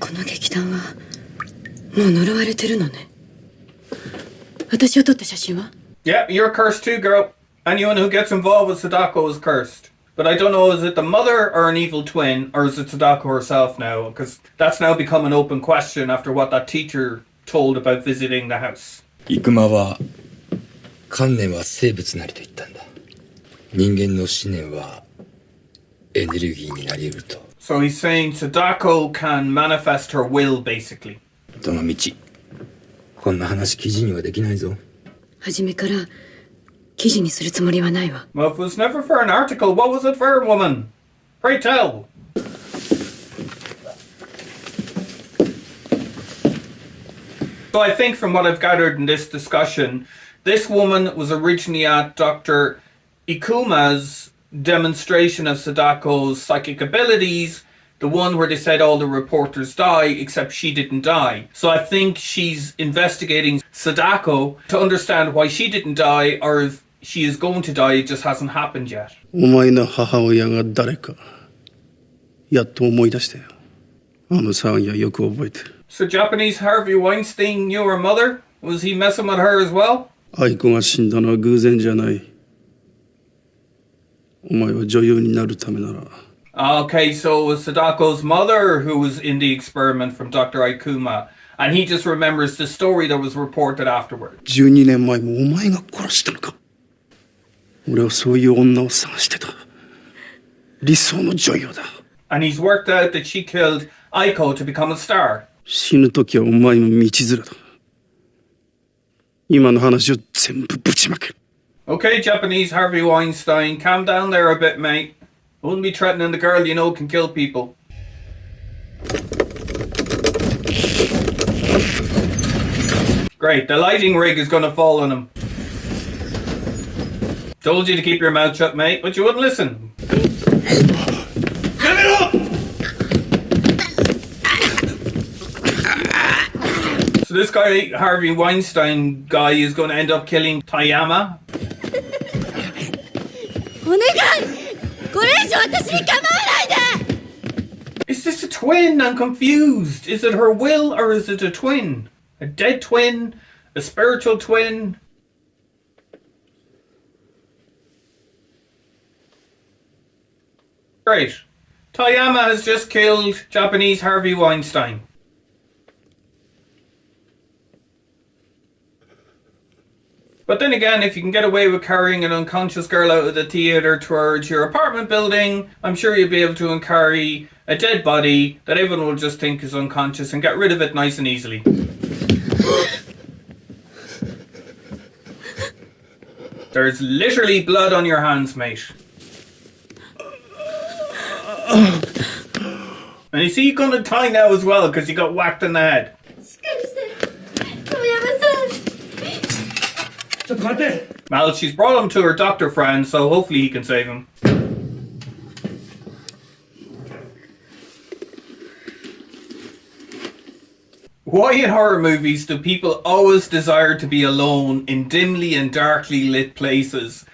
この劇団はもう呪われてるのね。私を撮った写真は？ Yeah, you're cursed too, girl. Anyone who gets involved with Sadako is cursed. But I don't know, is it the mother or an evil twin, or is it Sadako herself now? Because that's now become an open question after what that teacher told about visiting the house. 生間は観念は生物なりと言ったんだ。人間の思念はエネルギーになり得ると。So he's saying Sadako can manifest her will, basically. どの道こんな話記事にはできないぞ。初めから記事にするつもりはないわ。Well, if it was never for an article, what was it for, woman? Pray tell. So I think from what I've gathered in this discussion, this woman was originally at Dr. Ikuma's demonstration of Sadako's psychic abilities, the one where they said all the reporters die, except she didn't die. So I think she's investigating Sadako to understand why she didn't die, or if she is going to die, it just hasn't happened yet. お前の母親が誰かやっと思い出したよ。あの騒ぎはよく覚えてる。So Japanese Harvey Weinstein knew her mother? Was he messing with her as well? 愛子が死んだのは偶然じゃない。お前は女優になるためなら。Okay, so it was Sadako's mother who was in the experiment from Dr. Ikuma, and he just remembers the story that was reported afterward. 12年前もお前が殺したのか。俺はそういう女を探してた。理想の女優だ。And he's worked out that she killed Aiko to become a star. 死ぬ時はお前の道連れだ。今の話を全部ぶちまける。Okay, Japanese Harvey Weinstein, calm down there a bit, mate. Wouldn't be threatening the girl you know can kill people. Great, the lighting rig is gonna fall on him. Told you to keep your mouth shut, mate, but you wouldn't listen. So this guy, Harvey Weinstein guy, is going to end up killing Tayama. Is this a twin? I'm confused. Is it her will or is it a twin? A dead twin? A spiritual twin? Great. Tayama has just killed Japanese Harvey Weinstein. But then again, if you can get away with carrying an unconscious girl out of the theatre towards your apartment building, I'm sure you'll be able to carry a dead body that everyone will just think is unconscious and get rid of it nice and easily. There's literally blood on your hands, mate. And you see you're gonna die now as well because you got whacked in the head. Well, she's brought him to her doctor friend, so hopefully he can save him. Why in horror movies do people always desire to be alone in dimly and darkly lit places?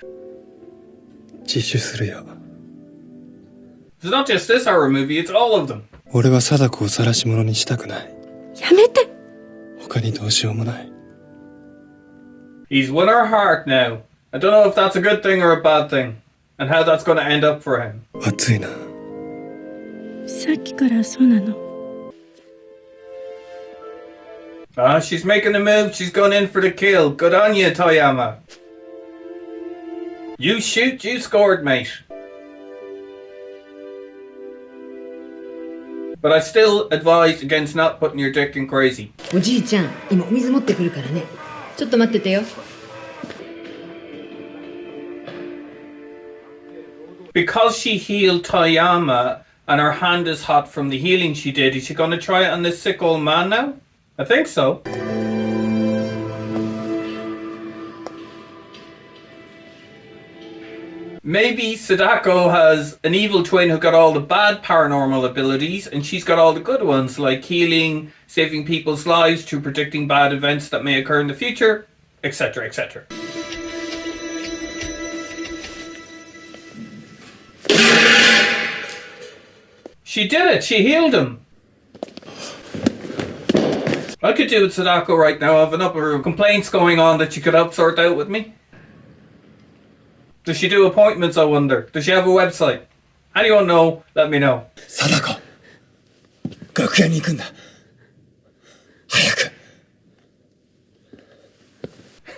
自首するよ。 It's not just this horror movie, it's all of them. 俺は貞子を晒し者にしたくない。やめて。他にどうしようもない。 He's won her heart now. I don't know if that's a good thing or a bad thing, and how that's going to end up for him. 熱いな。さっきからそうなの。Ah, she's making a move. She's going in for the kill. Good on you, Toyama. You shoot, you scored, mate. But I still advise against not putting your dick in crazy. おじいちゃん、今お水持ってくるからね。ちょっと待っててよ。Because she healed Toyama and her hand is hot from the healing she did, is she going to try it on this sick old man now? I think so. Maybe Sadako has an evil twin who got all the bad paranormal abilities and she's got all the good ones, like healing, saving people's lives, to predicting bad events that may occur in the future, etc., etc. She did it! She healed him! I could do with Sadako right now. I have enough complaints going on that she could help sort out with me. Does she do appointments, I wonder? Does she have a website? Anyone know? Let me know. Sadako! 楽屋に行くんだ。早く。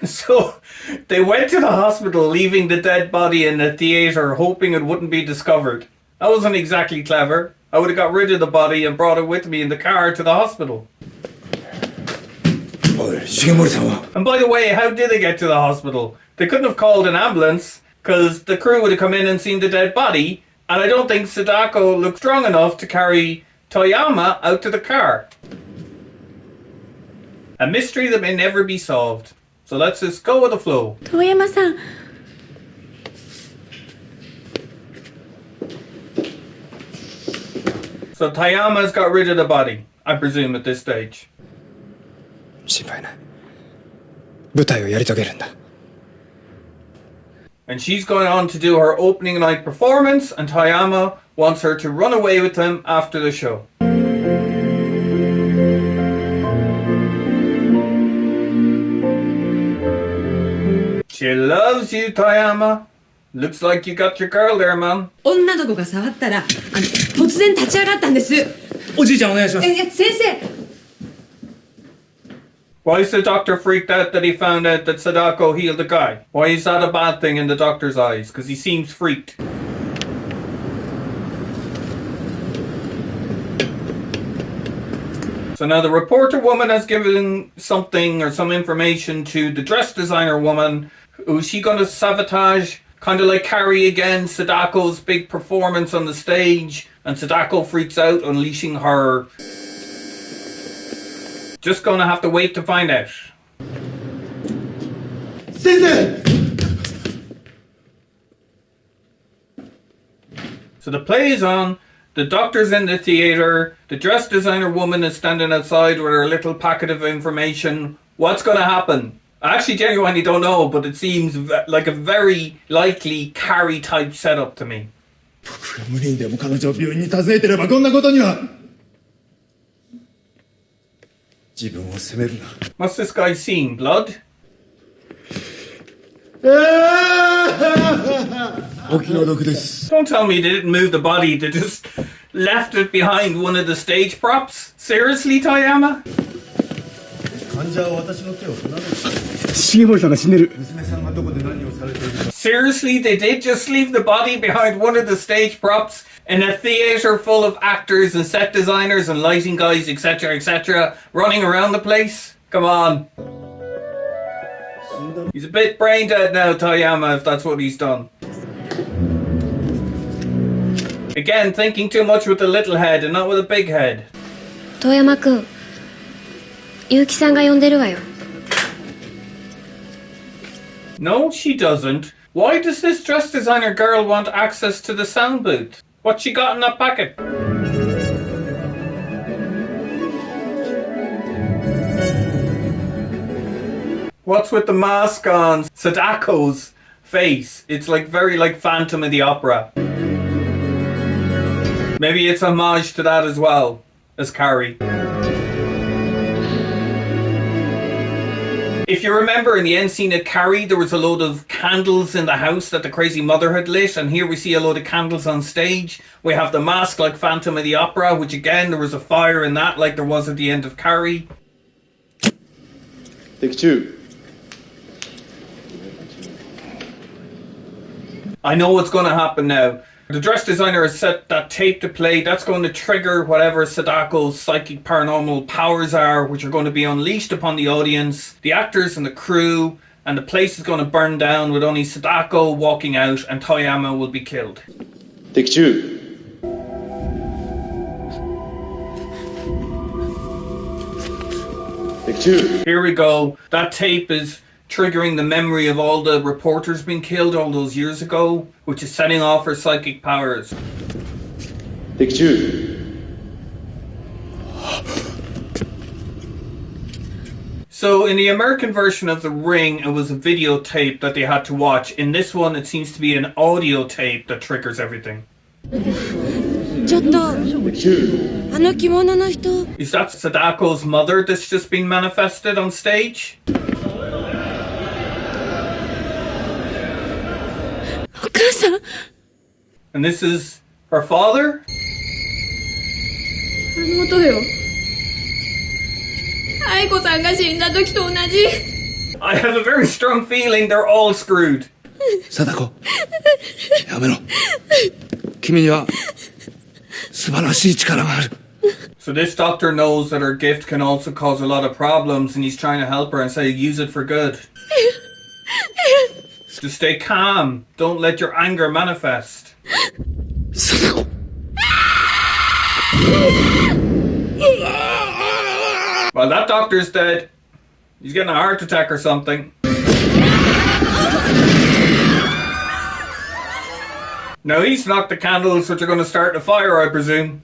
So, they went to the hospital, leaving the dead body in the theatre, hoping it wouldn't be discovered. That wasn't exactly clever. I would have got rid of the body and brought it with me in the car to the hospital. おい、重森さんは And by the way, how did they get to the hospital? They couldn't have called an ambulance, because the crew would have come in and seen the dead body, and I don't think Sadako looked strong enough to carry Toyama out to the car. A mystery that may never be solved. So let's just go with the flow. 遠山さん。So Toyama's got rid of the body, I presume, at this stage. 心配ない。舞台をやり遂げるんだ。And she's going on to do her opening night performance, and Toyama wants her to run away with him after the show. She loves you, Toyama. Looks like you got your girl there, man. 女の子が触ったら、突然立ち上がったんです。おじいちゃんお願いします。先生。 Why is the doctor freaked out that he found out that Sadako healed the guy? Why is that a bad thing in the doctor's eyes? Because he seems freaked. So now the reporter woman has given something or some information to the dress designer woman. Who's she going to sabotage? Kind of like Carrie again, Sadako's big performance on the stage. And Sadako freaks out, unleashing her. Just gonna have to wait to find out. 先生 So the play is on, the doctor's in the theatre, the dress designer woman is standing outside with her little packet of information. What's gonna happen? I actually genuinely don't know, but it seems like a very likely Carrie type setup to me. 僕が無理にでも彼女を病院に訪ねてればこんなことには自分を責めるな What's this guy seen? Blood? お気の毒です Don't tell me they didn't move the body, they just left it behind one of the stage props? Seriously, Toyama? 患者は私の手を離れる重森さんが死んでる娘さんがどこで何をされているか Seriously, they did just leave the body behind one of the stage props in a theatre full of actors and set designers and lighting guys, etc., etc., running around the place? Come on. He's a bit brain dead now, Toyama, if that's what he's done. Again, thinking too much with the little head and not with a big head. 遠山くん、結城さんが呼んでるわよ。No, she doesn't. Why does this dress designer girl want access to the sound booth? What's she got in that packet? What's with the mask on Sadako's face? It's like very like Phantom of the Opera. Maybe it's homage to that as well as Carrie. If you remember in the end scene at Carrie, there was a load of candles in the house that the crazy mother had lit, and here we see a load of candles on stage. We have the mask like Phantom of the Opera, which again, there was a fire in that like there was at the end of Carrie. Take two. I know what's going to happen now. The dress designer has set that tape to play. That's going to trigger whatever Sadako's psychic paranormal powers are, which are going to be unleashed upon the audience, the actors and the crew, and the place is going to burn down with only Sadako walking out, and Toyama will be killed. Take two. Take two. Here we go. That tape is triggering the memory of all the reporters being killed all those years ago, which is setting off her psychic powers. Take two. So in the American version of The Ring, it was a videotape that they had to watch. In this one, it seems to be an audio tape that triggers everything. ちょっと、あの着物の人。 Is that Sadako's mother that's just been manifested on stage? お母さん。 And this is her father? 妹よ。愛子さんが死んだ時と同じ。 I have a very strong feeling they're all screwed. 貞子、やめろ。君には素晴らしい力がある。 So this doctor knows that her gift can also cause a lot of problems and he's trying to help her and say use it for good. Just stay calm. Don't let your anger manifest. 貞子。 Well, that doctor's dead. He's getting a heart attack or something. Now he's knocked the candles which are going to start the fire, I presume.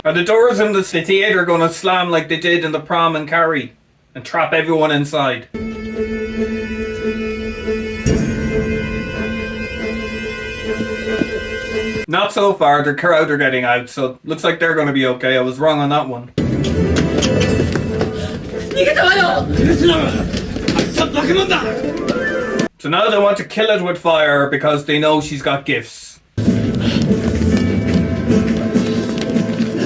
Are the doors in the theatre going to slam like they did in the prom and Carrie and trap everyone inside? Not so far, the crowd are getting out, so looks like they're going to be okay. I was wrong on that one. So now they want to kill it with fire because they know she's got gifts.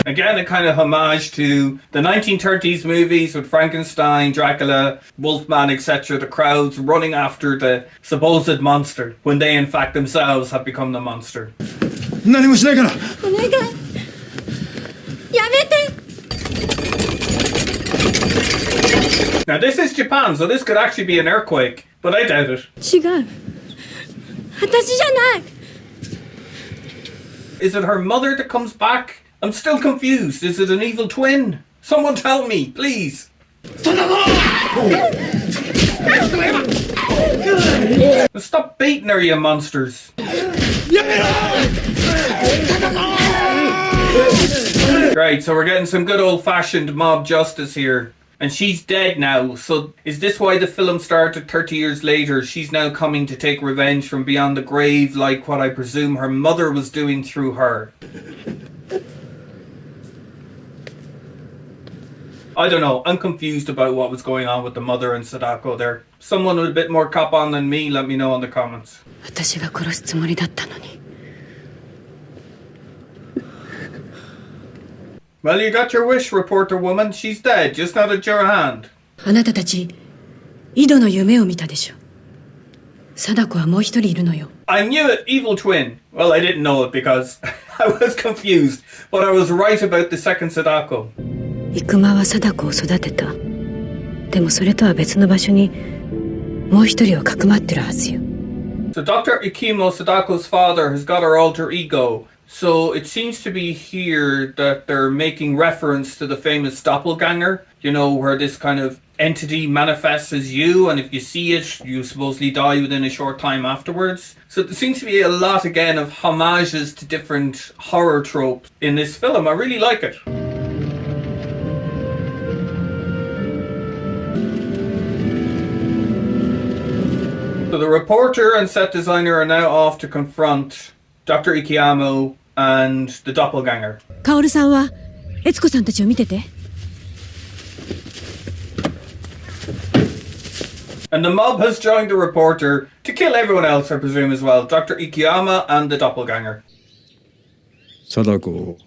Again, a kind of homage to the 1930s movies with Frankenstein, Dracula, Wolfman, etc. The crowds running after the supposed monster when they in fact themselves have become the monster. 何もしないから。お願い。やめて。 Now this is Japan, so this could actually be an earthquake, but I doubt it. 違う。私じゃない。 Is it her mother that comes back? I'm still confused. Is it an evil twin? Someone tell me, please. Stop beating her, you monsters. Right, so we're getting some good old-fashioned mob justice here. And she's dead now, so is this why the film started 30 years later? She's now coming to take revenge from beyond the grave, like what I presume her mother was doing through her. I don't know, I'm confused about what was going on with the mother and Sadako there. Someone with a bit more cop on than me, let me know in the comments. 私が殺すつもりだったのに。 Well, you got your wish, reporter woman. She's dead, just not at your hand. あなたたち、井戸の夢を見たでしょ。貞子はもう一人いるのよ。 I knew it, evil twin. Well, I didn't know it because I was confused, but I was right about the second Sadako. 生間は貞子を育てた。でもそれとは別の場所にもう一人をかくまってるはずよ。 So Dr. Ikimo, Sadako's father, has got her alter ego. So it seems to be here that they're making reference to the famous doppelganger, you know, where this kind of entity manifests as you, and if you see it, you supposedly die within a short time afterwards. So there seems to be a lot, again, of homages to different horror tropes in this film. I really like it. So the reporter and set designer are now off to confront Dr. Ikiyama and the doppelganger. カオルさんは悦子さんたちを見てて。 And the mob has joined the reporter to kill everyone else, I presume, as well. Dr. Ikiyama and the doppelganger. 貞子を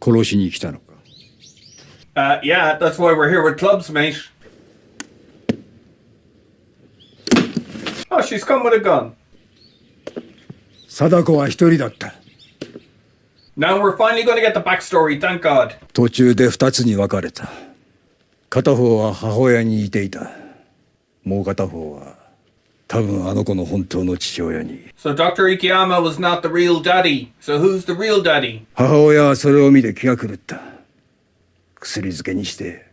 殺しに来たのか。 Yeah, that's why we're here with clubs, mate. Oh, she's come with a gun. 貞子は一人だった。 Now we're finally going to get the backstory, thank God. 途中で二つに分かれた。片方は母親に似ていた。もう片方は多分あの子の本当の父親に。 So Dr. Ikiyama was not the real daddy. So who's the real daddy? 母親はそれを見て気が狂った。薬漬けにして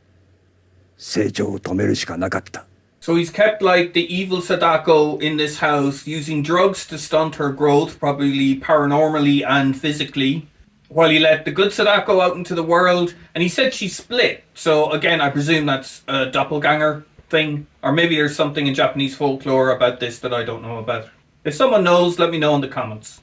成長を止めるしかなかった。 So he's kept like the evil Sadako in this house, using drugs to stunt her growth, probably paranormally and physically, while he let the good Sadako out into the world. And he said she split. So again, I presume that's a doppelganger. thing. Or maybe there's something in Japanese folklore about this that I don't know about. If someone knows, let me know in the comments.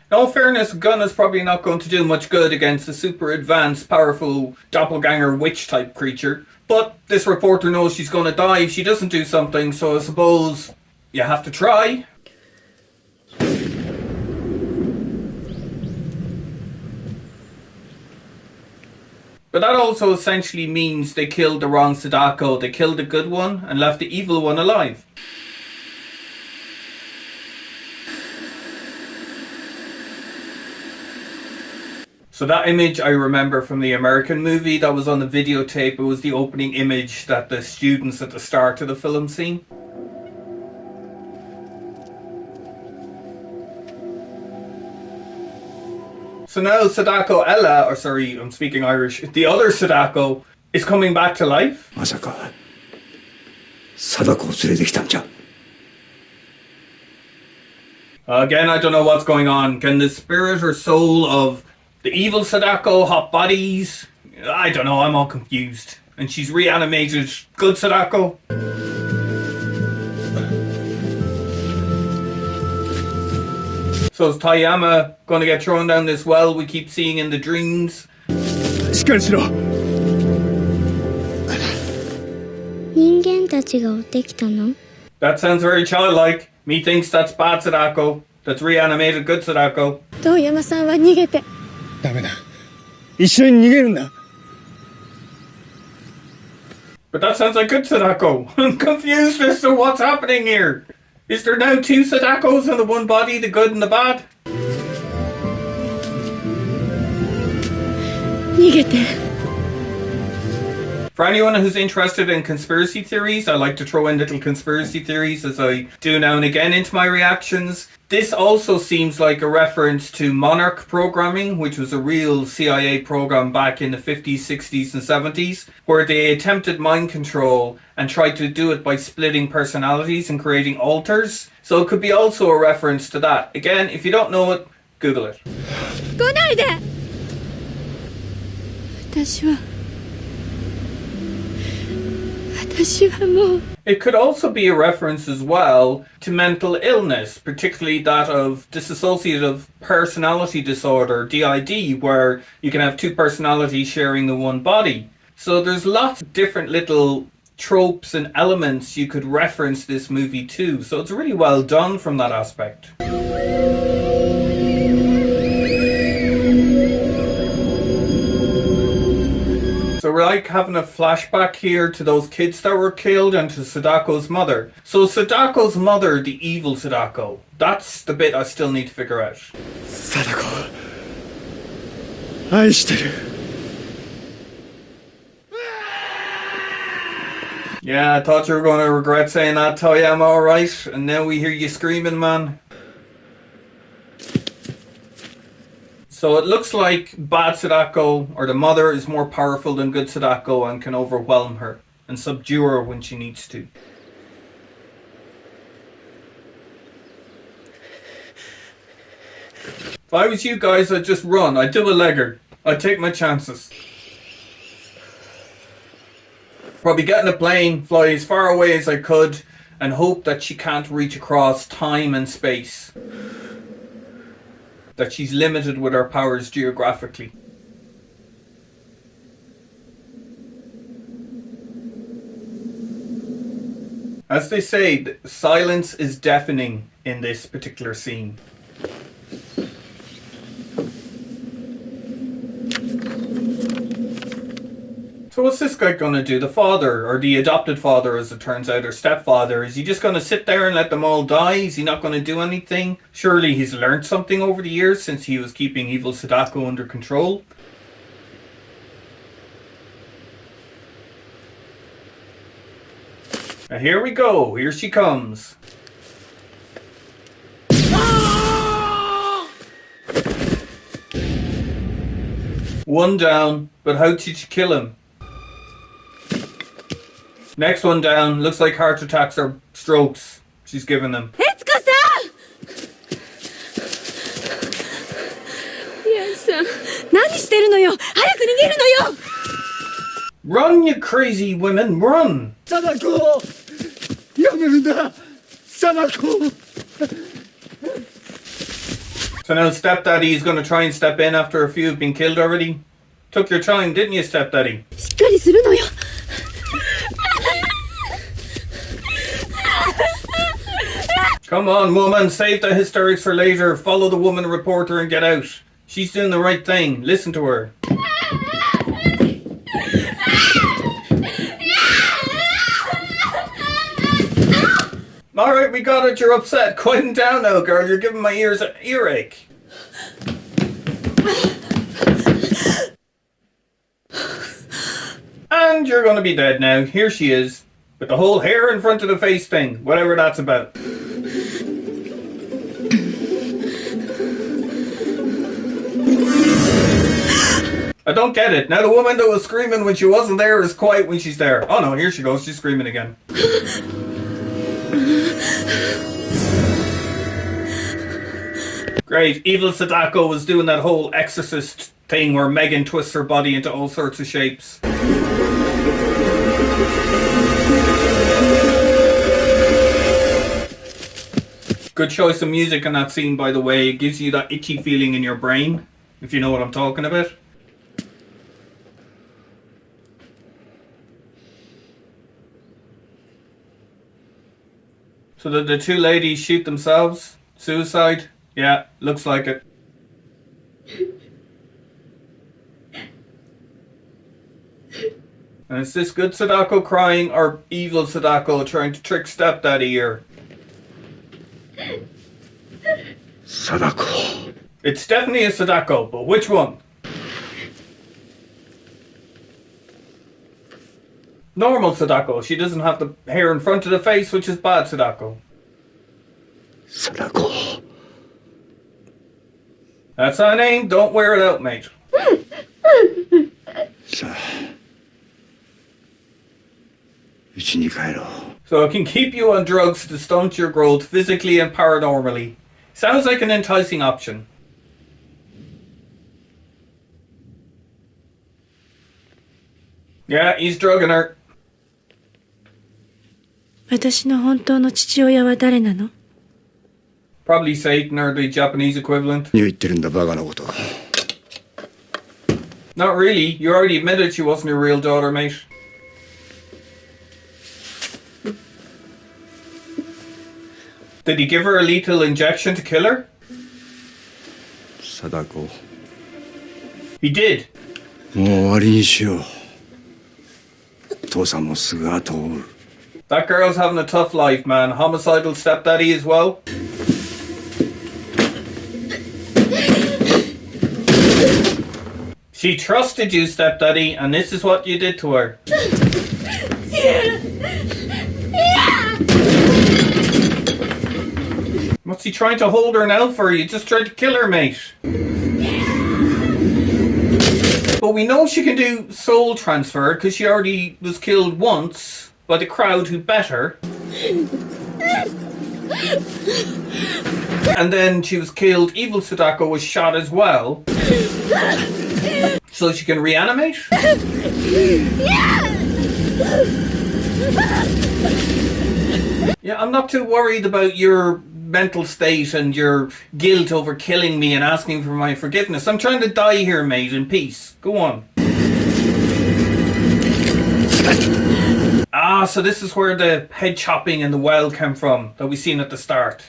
In all fairness, a gun is probably not going to do much good against a super advanced, powerful doppelganger witch type creature. But this reporter knows she's going to die if she doesn't do something, so I suppose you have to try. But that also essentially means they killed the wrong Sadako. They killed the good one and left the evil one alive. So that image I remember from the American movie that was on the videotape. It was the opening image that the students at the start of the film seen. So now Sadako Ella, or sorry, I'm speaking Irish, the other Sadako is coming back to life. まさか貞子を連れてきたんじゃ。 Again, I don't know what's going on. Can the spirit or soul of the evil Sadako hop bodies? I don't know, I'm all confused. And she's reanimated good Sadako. So is Taiyama going to get thrown down this well we keep seeing in the dreams? しっかりしろ。人間たちが追ってきたの？ That sounds very childlike. Methinks that's bad Sadako. That's reanimated good Sadako. 遠山さんは逃げて。ダメだ。一緒に逃げるんだ。 But that sounds like good Sadako. I'm confused as to what's happening here. Is there now two Sadakos in the one body, the good and the bad? 逃げて。 For anyone who's interested in conspiracy theories, I like to throw in little conspiracy theories as I do now and again into my reactions. This also seems like a reference to Monarch programming, which was a real CIA program back in the 50s, 60s and 70s, where they attempted mind control and tried to do it by splitting personalities and creating alters. So it could be also a reference to that. Again, if you don't know it, Google it. 来ないで。私はもう。 It could also be a reference as well to mental illness, particularly that of dissociative personality disorder, DID, where you can have two personalities sharing the one body. So there's lots of different little tropes and elements you could reference this movie to. So it's really well done from that aspect. So we're like having a flashback here to those kids that were killed and to Sadako's mother. So Sadako's mother, the evil Sadako, that's the bit I still need to figure out. 貞子、愛してる。 Yeah, I thought you were going to regret saying that, Toyama, alright? And now we hear you screaming, man. So it looks like bad Sadako, or the mother, is more powerful than good Sadako and can overwhelm her and subdue her when she needs to. If I was you guys, I'd just run. I'd do a legger. I'd take my chances. Probably get in a plane, fly as far away as I could, and hope that she can't reach across time and space. That she's limited with her powers geographically. As they say, silence is deafening in this particular scene. So what's this guy gonna do? The father, or the adopted father as it turns out, or stepfather, is he just gonna sit there and let them all die? Is he not gonna do anything? Surely he's learned something over the years since he was keeping evil Sadako under control. Now here we go, here she comes. One down, but how did she kill him? Next one down, looks like heart attacks or strokes she's given them. 悦子さん。いやさしてるのよ。早く逃げるのよ。 Run, you crazy women, run! Sadako! やめるんだ Sadako! So now Stepdaddy's gonna try and step in after a few have been killed already? Took your time, didn't you, Stepdaddy? しっかりするのよ。 Come on, woman, save the hysterics for later. Follow the woman reporter and get out. She's doing the right thing. Listen to her. Alright, we got it. You're upset. Quieten down now, girl. You're giving my ears an earache. And you're gonna be dead now. Here she is. With the whole hair in front of the face thing. Whatever that's about. I don't get it. Now the woman that was screaming when she wasn't there is quiet when she's there. Oh no, here she goes. She's screaming again. Great. Evil Sadako was doing that whole exorcist thing where Megan twists her body into all sorts of shapes. Good choice of music in that scene, by the way. It gives you that itchy feeling in your brain, if you know what I'm talking about. So did the two ladies shoot themselves? Suicide? Yeah, looks like it. And is this good Sadako crying or evil Sadako trying to trick Stepdaddy here? Sadako. It's definitely a Sadako, but which one? Normal Sadako. She doesn't have the hair in front of the face, which is bad Sadako. Sadako. That's her name. Don't wear it out, mate. さあ家に帰ろう So it can keep you on drugs to stunt your growth physically and paranormally. Sounds like an enticing option. Yeah, he's drugging her. 私の本当の父親は誰なの？ Probably Satan or the Japanese equivalent. 何を言ってるんだバカなこと Not really. You already admitted she wasn't your real daughter, mate. Did he give her a lethal injection to kill her? Sadako He did. もう終わりにしよう父さんもすぐ後を追う That girl's having a tough life, man. Homicidal stepdaddy as well. She trusted you, stepdaddy, and this is what you did to her. What's he trying to hold her now for? You just tried to kill her, mate. But we know she can do soul transfer because she already was killed once by the crowd who bet her. And then she was killed. Evil Sadako was shot as well. So she can reanimate? Yeah, I'm not too worried about your mental state and your guilt over killing me and asking for my forgiveness. I'm trying to die here, mate, in peace. Go on. Ah, so this is where the head chopping in the well came from that we seen at the start.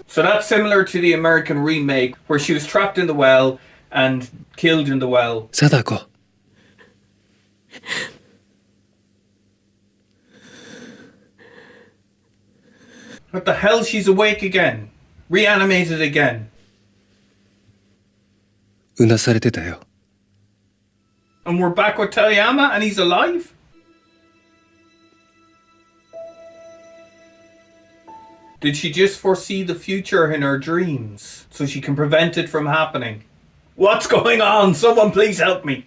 So that's similar to the American remake where she was trapped in the well and killed in the well. Sadako. What the hell? She's awake again. Reanimated again. うなされてたよ And we're back with Toyama and he's alive? Did she just foresee the future in her dreams so she can prevent it from happening? What's going on? Someone please help me.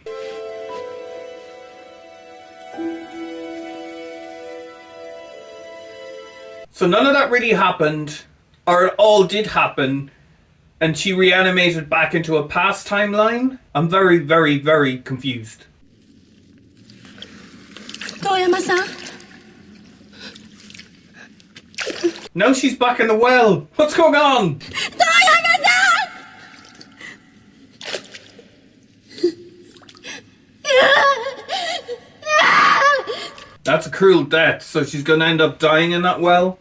So none of that really happened, or it all did happen, and she reanimated back into a past timeline? I'm very, very, very confused. 遠山さん Now she's back in the well. What's going on? That's a cruel death. So she's going to end up dying in that well?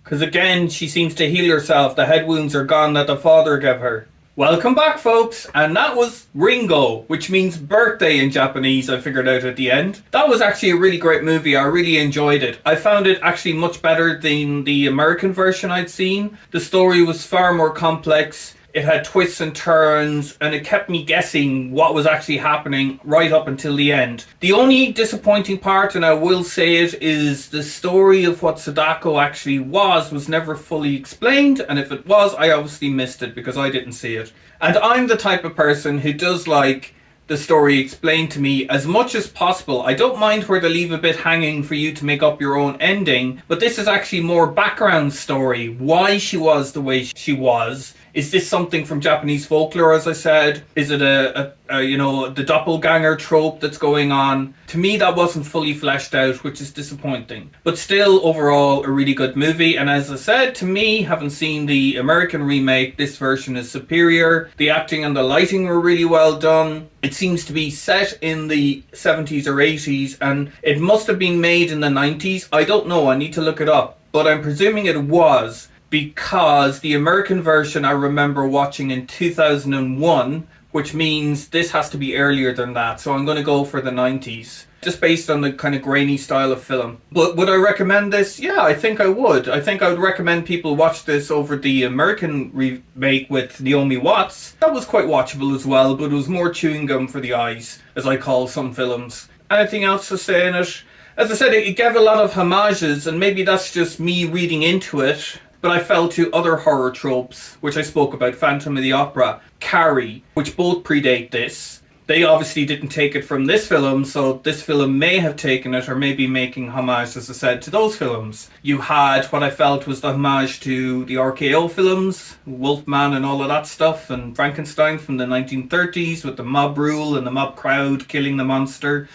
Because again, she seems to heal herself. The head wounds are gone that the father gave her. Welcome back, folks. And that was Ringo, which means birthday in Japanese, I figured out at the end. That was actually a really great movie. I really enjoyed it. I found it actually much better than the American version I'd seen. The story was far more complex. It had twists and turns, and it kept me guessing what was actually happening right up until the end. The only disappointing part, and I will say it, is the story of what Sadako actually was never fully explained, and if it was, I obviously missed it because I didn't see it. And I'm the type of person who does like the story explained to me as much as possible. I don't mind where they leave a bit hanging for you to make up your own ending, but this is actually more background story, why she was the way she was. Is this something from Japanese folklore, as I said? Is it a the doppelganger trope that's going on? To me, that wasn't fully fleshed out, which is disappointing. But still, overall, a really good movie. And as I said, to me, having seen the American remake, this version is superior. The acting and the lighting were really well done. It seems to be set in the 70s or 80s, and it must have been made in the 90s. I don't know, I need to look it up. But I'm presuming it was, because the American version I remember watching in 2001, which means this has to be earlier than that. So I'm going to go for the 90s, just based on the kind of grainy style of film. But would I recommend this? Yeah, I think I would. I think I would recommend people watch this over the American remake with Naomi Watts. That was quite watchable as well, but it was more chewing gum for the eyes, as I call some films. Anything else to say in it? As I said, it gave a lot of homages, and maybe that's just me reading into it. But I fell to other horror tropes, which I spoke about, Phantom of the Opera, Carrie, which both predate this. They obviously didn't take it from this film, so this film may have taken it, or maybe making homage, as I said, to those films. You had what I felt was the homage to the RKO films, Wolfman and all of that stuff, and Frankenstein from the 1930s, with the mob rule and the mob crowd killing the monster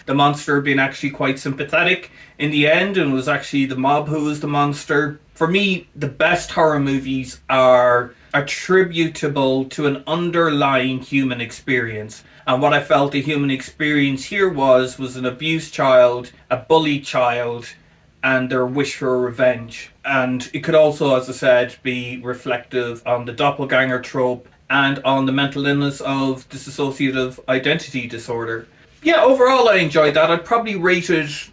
being actually quite sympathetic in the end, and it was actually the mob who was the monster. For me, the best horror movies are attributable to an underlying human experience. And what I felt the human experience here was an abused child, a bullied child, and their wish for revenge. And it could also, as I said, be reflective on the doppelganger trope and on the mental illness of dissociative identity disorder. Yeah, overall I enjoyed that. I'd probably rate it,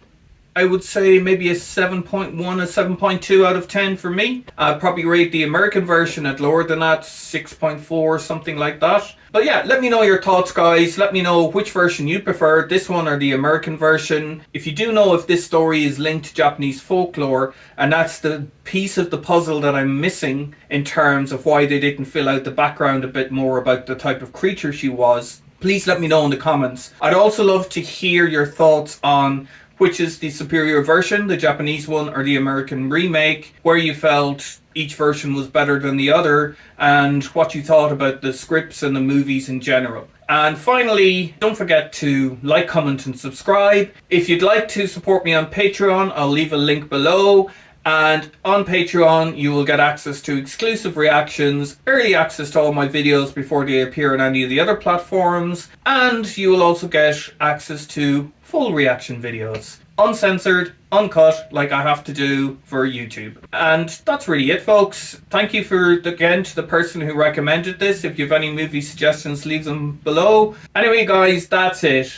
I would say maybe a 7.1, a 7.2 out of 10 for me. I'd probably rate the American version at lower than that, 6.4, something like that. But yeah, let me know your thoughts, guys. Let me know which version you prefer, this one or the American version. If you do know if this story is linked to Japanese folklore, and that's the piece of the puzzle that I'm missing in terms of why they didn't fill out the background a bit more about the type of creature she was, please let me know in the comments. I'd also love to hear your thoughts on which is the superior version, the Japanese one or the American remake, where you felt each version was better than the other, and what you thought about the scripts and the movies in general. And finally, don't forget to like, comment and subscribe. If you'd like to support me on Patreon, I'll leave a link below. And on Patreon, you will get access to exclusive reactions, early access to all my videos before they appear on any of the other platforms, and you will also get access to full reaction videos. Uncensored, uncut, like I have to do for YouTube. And that's really it, folks. Thank you again to the person who recommended this. If you have any movie suggestions, leave them below. Anyway, guys, that's it.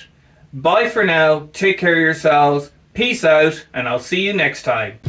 Bye for now. Take care of yourselves. Peace out, and I'll see you next time.